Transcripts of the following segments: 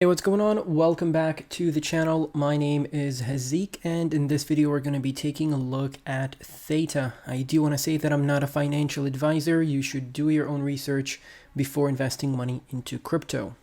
Hey, what's going on? Welcome back to the channel. My name is Hazeeq, and in this video we're going to be taking a look at Theta. I do want to say that I'm not a financial advisor. You should do your own research before investing money into crypto.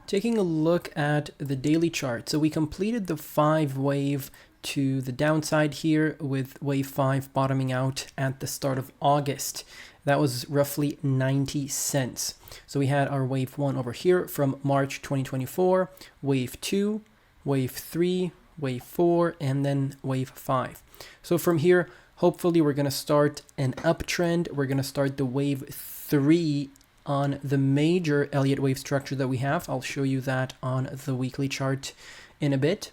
Taking a look at the daily chart. So we completed the 5-wave to the downside here, with wave 5 bottoming out at the start of August. That was roughly 90 cents. So we had our wave 1 over here from March 2024, wave 2, wave 3, wave 4, and then wave 5. So from here, hopefully we're going to start an uptrend. We're going to start the wave 3 on the major Elliott wave structure that we have. I'll show you that on the weekly chart in a bit.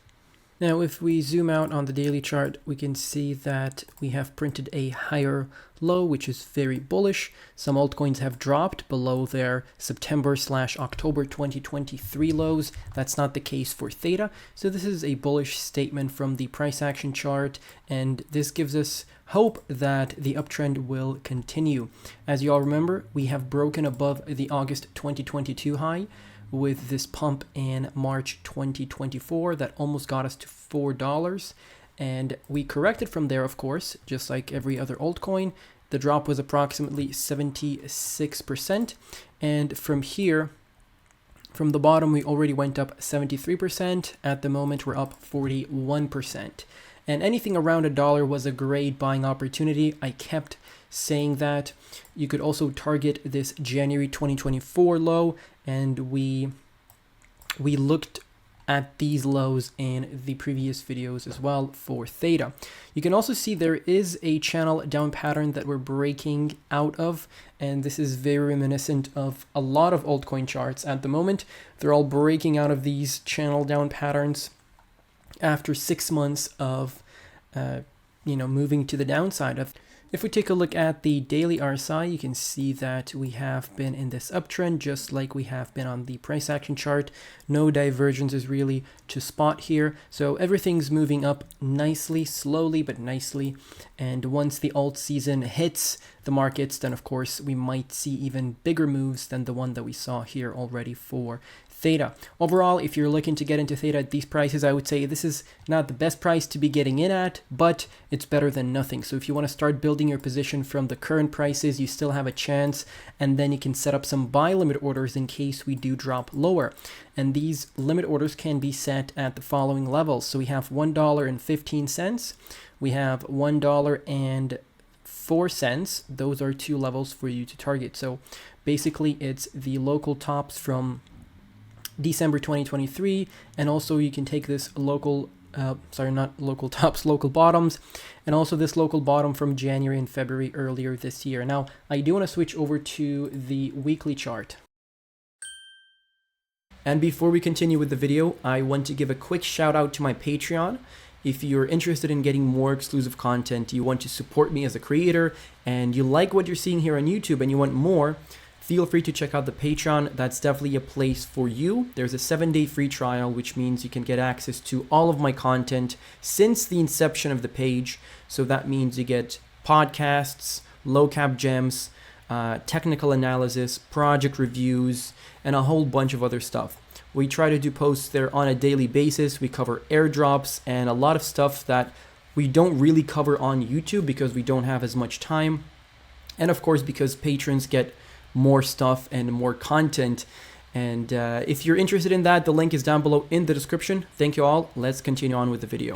Now, if we zoom out on the daily chart, we can see that we have printed a higher low, which is very bullish. Some altcoins have dropped below their September/October 2023 lows. That's not the case for Theta. So this is a bullish statement from the price action chart, and this gives us hope that the uptrend will continue. As you all remember, we have broken above the August 2022 high with this pump in March 2024 that almost got us to $4, and we corrected from there, of course, just like every other altcoin. The drop was approximately 76%, and from here, from the bottom, we already went up 73%. At the moment, we're up 41%. And anything around $1 was a great buying opportunity. I kept saying that. You could also target this January 2024 low, and we looked at these lows in the previous videos as well for Theta. You can also see there is a channel down pattern that we're breaking out of, and this is very reminiscent of a lot of altcoin charts at the moment. They're all breaking out of these channel down patterns after 6 months of moving to the downside. If we take a look at the daily RSI, you can see that we have been in this uptrend just like we have been on the price action chart. No divergences really to spot here. So everything's moving up nicely, slowly but nicely. And once the alt season hits the markets, then of course we might see even bigger moves than the one that we saw here already for Theta. Overall, if you're looking to get into Theta at these prices, I would say this is not the best price to be getting in at, but it's better than nothing. So if you want to start building your position from the current prices, you still have a chance, and then you can set up some buy limit orders in case we do drop lower. And these limit orders can be set at the following levels. So we have $1.15, we have $1.04. Those are two levels for you to target. So basically it's the local tops from December 2023, and also you can take this local not local tops, local bottoms, and also this local bottom from January and February earlier this year. Now I do want to switch over to the weekly chart. And before we continue with the video, I want to give a quick shout out to my Patreon. If you're interested in getting more exclusive content, you want to support me as a creator, and you like what you're seeing here on YouTube and you want more, feel free to check out the Patreon. That's definitely a place for you. There's a 7-day free trial, which means you can get access to all of my content since the inception of the page. So that means you get podcasts, low cap gems, technical analysis, project reviews, and a whole bunch of other stuff. We try to do posts there on a daily basis. We cover airdrops and a lot of stuff that we don't really cover on YouTube because we don't have as much time. And of course, because patrons get more stuff and more content. And if you're interested in that, the link is down below in the description. Thank you all. Let's continue on with the video.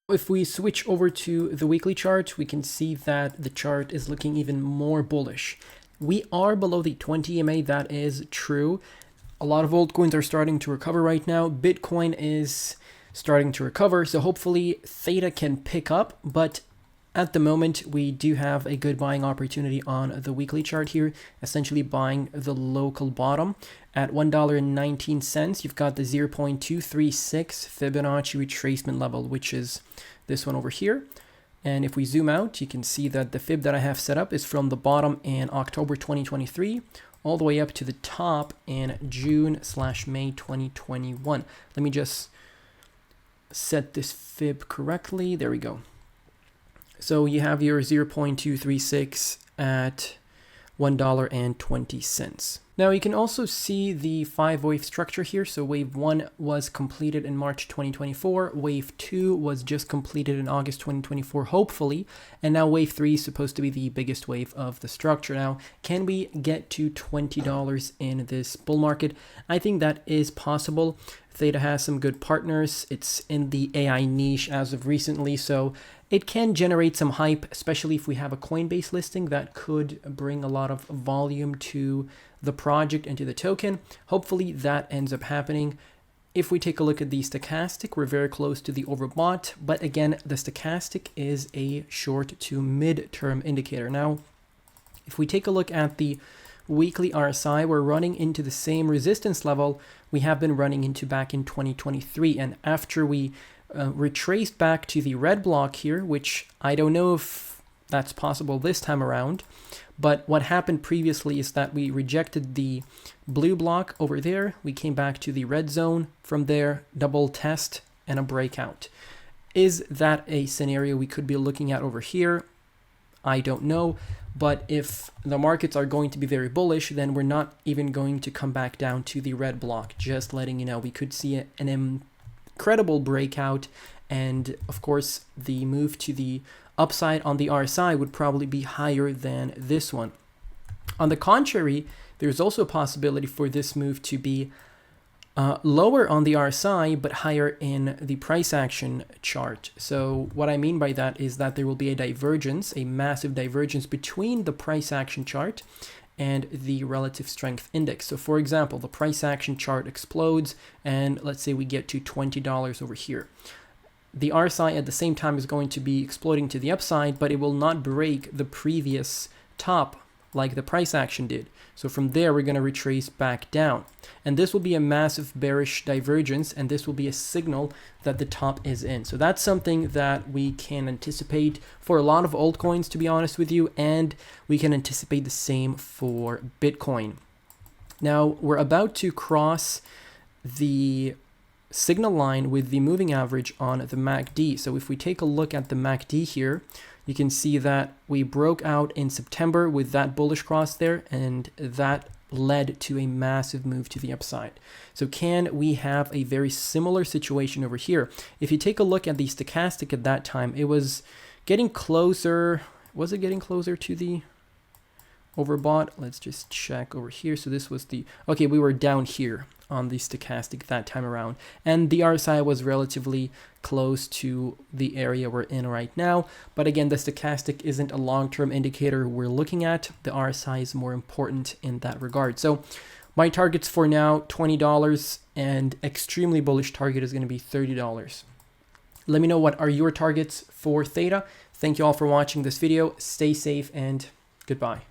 If we switch over to the weekly chart, we can see that the chart is looking even more bullish. We are below the 20 EMA, that is true. A lot of altcoins are starting to recover right now. Bitcoin is starting to recover, so hopefully Theta can pick up, but at the moment, we do have a good buying opportunity on the weekly chart here, essentially buying the local bottom at $1.19. You've got the 0.236 Fibbonacci retracement level, which is this one over here. And if we zoom out, you can see that the fib that I have set up is from the bottom in October 2023 all the way up to the top in June/May 2021. Let me just set this fib correctly. There we go. So you have your 0.236 at $1.20. Now you can also see the 5-wave structure here. So wave 1 was completed in March 2024, wave 2 was just completed in August 2024, hopefully, and now wave 3 is supposed to be the biggest wave of the structure. Now, can we get to $20 in this bull market? I think that is possible. Theta has some good partners. It's in the AI niche as of recently, so it can generate some hype, especially if we have a Coinbase listing that could bring a lot of volume to the project and to the token. Hopefully that ends up happening. If we take a look at the stochastic, we're very close to the overbought, but again, the stochastic is a short to mid-term indicator. Now, if we take a look at the weekly RSI, we're running into the same resistance level we have been running into back in 2023, and after we retraced back to the red block here, which I don't know if that's possible this time around, but what happened previously is that we rejected the blue block over there, we came back to the red zone, from there double test and a breakout. Is that a scenario we could be looking at over here? I don't know, but if the markets are going to be very bullish, then we're not even going to come back down to the red block. Just letting you know, we could see an incredible breakout, and of course the move to the upside on the RSI would probably be higher than this one. On the contrary, there's also a possibility for this move to be lower on the RSI but higher in the price action chart. So what I mean by that is that there will be a divergence, a massive divergence between the price action chart and the relative strength index. So for example, the price action chart explodes and let's say we get to $20 over here. The RSI at the same time is going to be exploding to the upside, but it will not break the previous top like the price action did. So from there, we're going to retrace back down. And this will be a massive bearish divergence, and this will be a signal that the top is in. So that's something that we can anticipate for a lot of altcoins, to be honest with you, and we can anticipate the same for Bitcoin. Now, we're about to cross the signal line with the moving average on the MACD. So if we take a look at the MACD here, you can see that we broke out in September with that bullish cross there, and that led to a massive move to the upside. So can we have a very similar situation over here? If you take a look at the stochastic at that time, it was getting closer. Was it getting closer to the overbought? Let's just check over here. So this was the, okay, we were down here on the stochastic that time around, and the RSI was relatively close to the area we're in right now. But again, the stochastic isn't a long-term indicator we're looking at. The RSI is more important in that regard. So my targets for now, $20, and extremely bullish target is going to be $30. Let me know what are your targets for Theta. Thank you all for watching this video. Stay safe and goodbye.